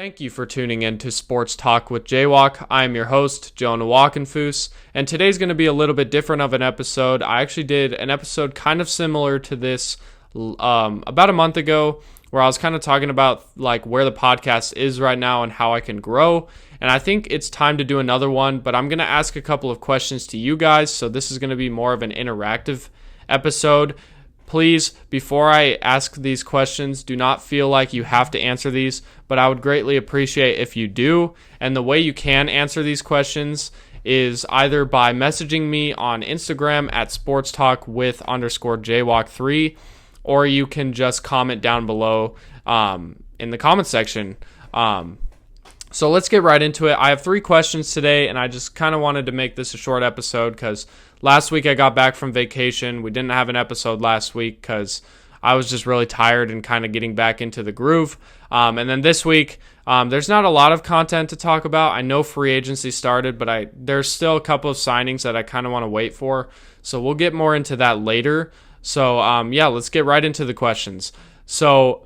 Thank you for tuning in to Sports Talk with JWock. I'm your host, Jonah Walkenfoos, and today's going to be a little bit different of an episode. I actually did an episode kind of similar to this about a month ago, where I was kind of talking about like where the podcast is right now and how I can grow. And I think it's time to do another one, but I'm going to ask a couple of questions to you guys. So this is going to be more of an interactive episode. Please, before I ask these questions, do not feel like you have to answer these, but I would greatly appreciate if you do. And the way you can answer these questions is either by messaging me on Instagram at sportstalkwith_JWock3, or you can just comment down below in the comment section. So let's get right into it. I have 3 questions today, and I just kind of wanted to make this a short episode because last week I got back from vacation. We didn't have an episode last week because I was just really tired and kind of getting back into the groove. And then this week, there's not a lot of content to talk about. I know free agency started, but there's still a couple of signings that I kind of want to wait for. So we'll get more into that later. So let's get right into the questions. So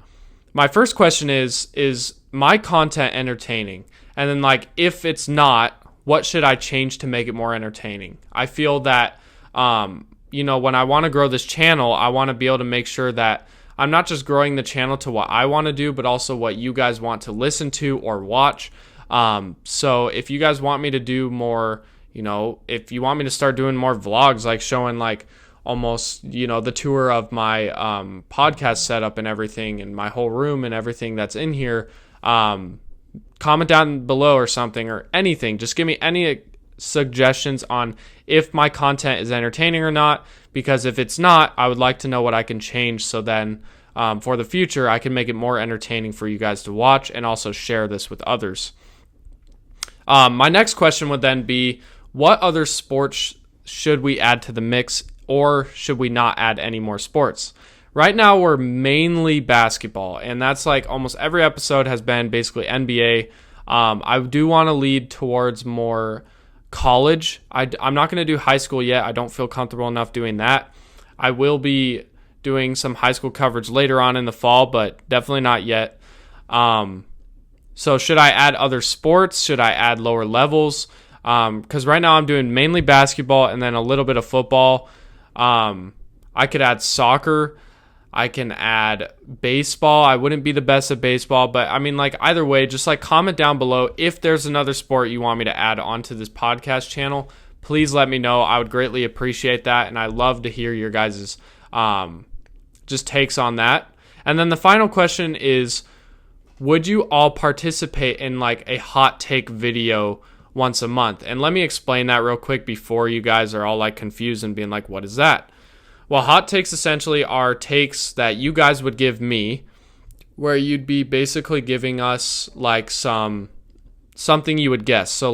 my first question is my content entertaining? And then if it's not, what should I change to make it more entertaining? I feel that, when I want to grow this channel, I want to be able to make sure that I'm not just growing the channel to what I want to do, but also what you guys want to listen to or watch. So if you guys want me to do more, if you want me to start doing more vlogs, like showing almost, the tour of my podcast setup and everything and my whole room and everything that's in here, comment down below or something or anything. Just give me any suggestions on if my content is entertaining or not, because if it's not, I would like to know what I can change so then for the future I can make it more entertaining for you guys to watch and also share this with others. My next question would then be, what other sports should we add to the mix, or should we not add any more sports? Right now, we're mainly basketball, and that's almost every episode has been basically NBA. I do want to lead towards more college. I'm not going to do high school yet. I don't feel comfortable enough doing that. I will be doing some high school coverage later on in the fall, but definitely not yet. So should I add other sports? Should I add lower levels? Because right now I'm doing mainly basketball and then a little bit of football. I could add soccer. I can add baseball. I wouldn't be the best at baseball, but either way, just comment down below if there's another sport you want me to add onto this podcast channel. Please let me know. I would greatly appreciate that, and I love to hear your guys' just takes on that. And then the final question is, would you all participate in a hot take video once a month? And let me explain that real quick before you guys are all confused and being what is that? Well, hot takes essentially are takes that you guys would give me, where you'd be basically giving us something you would guess. So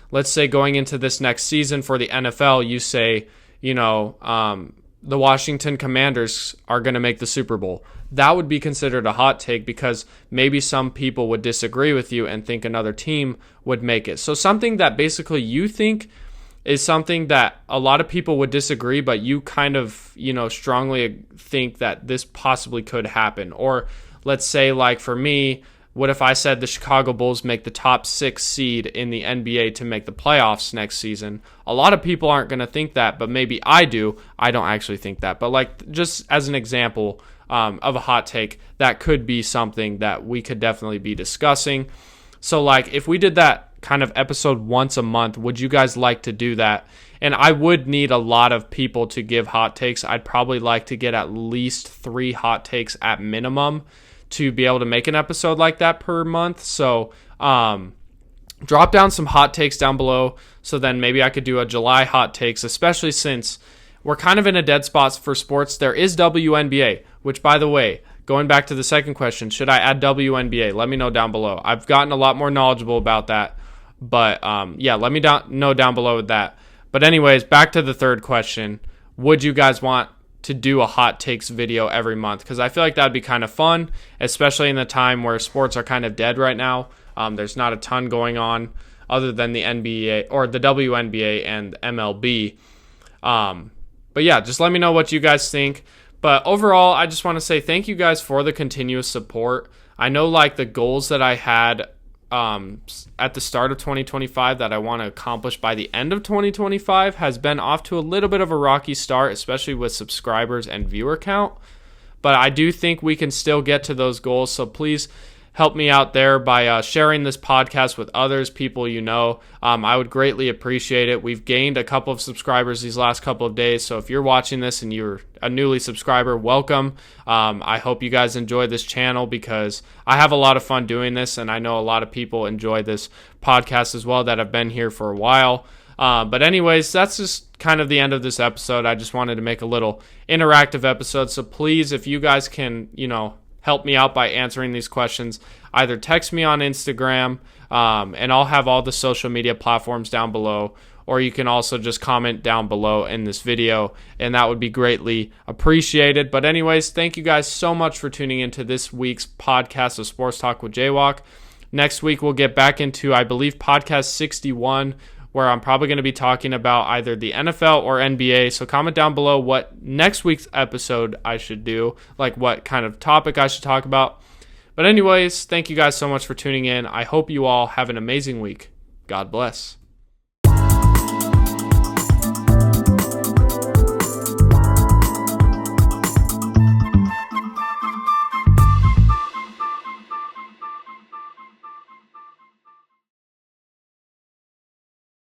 let's say going into this next season for the NFL, you say, the Washington Commanders are going to make the Super Bowl. That would be considered a hot take because maybe some people would disagree with you and think another team would make it. So something that basically you think is something that a lot of people would disagree, but you kind of, strongly think that this possibly could happen. Or let's say for me, what if I said the Chicago Bulls make the top 6 seed in the NBA to make the playoffs next season? A lot of people aren't going to think that, but maybe I do. I don't actually think that. But just as an example of a hot take, that could be something that we could definitely be discussing. So if we did that kind of episode once a month, would you guys like to do that? And I would need a lot of people to give hot takes. I'd probably like to get at least 3 hot takes at minimum to be able to make an episode like that per month. So drop down some hot takes down below, so then maybe I could do a July hot takes, especially since we're kind of in a dead spot for sports. There is WNBA, which, by the way, going back to the second question, should I add WNBA? Let me know down below. I've gotten a lot more knowledgeable about that. But let me know down below with that. But anyways, back to the third question. Would you guys want to do a hot takes video every month? Because I feel like that would be kind of fun, especially in the time where sports are kind of dead right now. There's not a ton going on other than the NBA or the WNBA and MLB. But yeah, just let me know what you guys think. But overall, I just want to say thank you guys for the continuous support. I know the goals that I had at the start of 2025 that I want to accomplish by the end of 2025 has been off to a little bit of a rocky start, especially with subscribers and viewer count. But I do think we can still get to those goals. So please help me out there by sharing this podcast with others, people you know. I would greatly appreciate it. We've gained a couple of subscribers these last couple of days. So if you're watching this and you're a newly subscriber, welcome. I hope you guys enjoy this channel because I have a lot of fun doing this, and I know a lot of people enjoy this podcast as well that have been here for a while. But anyways, that's just kind of the end of this episode. I just wanted to make a little interactive episode. So please, if you guys can, help me out by answering these questions, either text me on Instagram, and I'll have all the social media platforms down below, or you can also just comment down below in this video, and that would be greatly appreciated. But anyways, thank you guys so much for tuning into this week's podcast of Sports Talk with JWock. Next week, we'll get back into, I believe, podcast 61, where I'm probably going to be talking about either the NFL or NBA. So comment down below what next week's episode I should do, like what kind of topic I should talk about. But anyways, thank you guys so much for tuning in. I hope you all have an amazing week. God bless.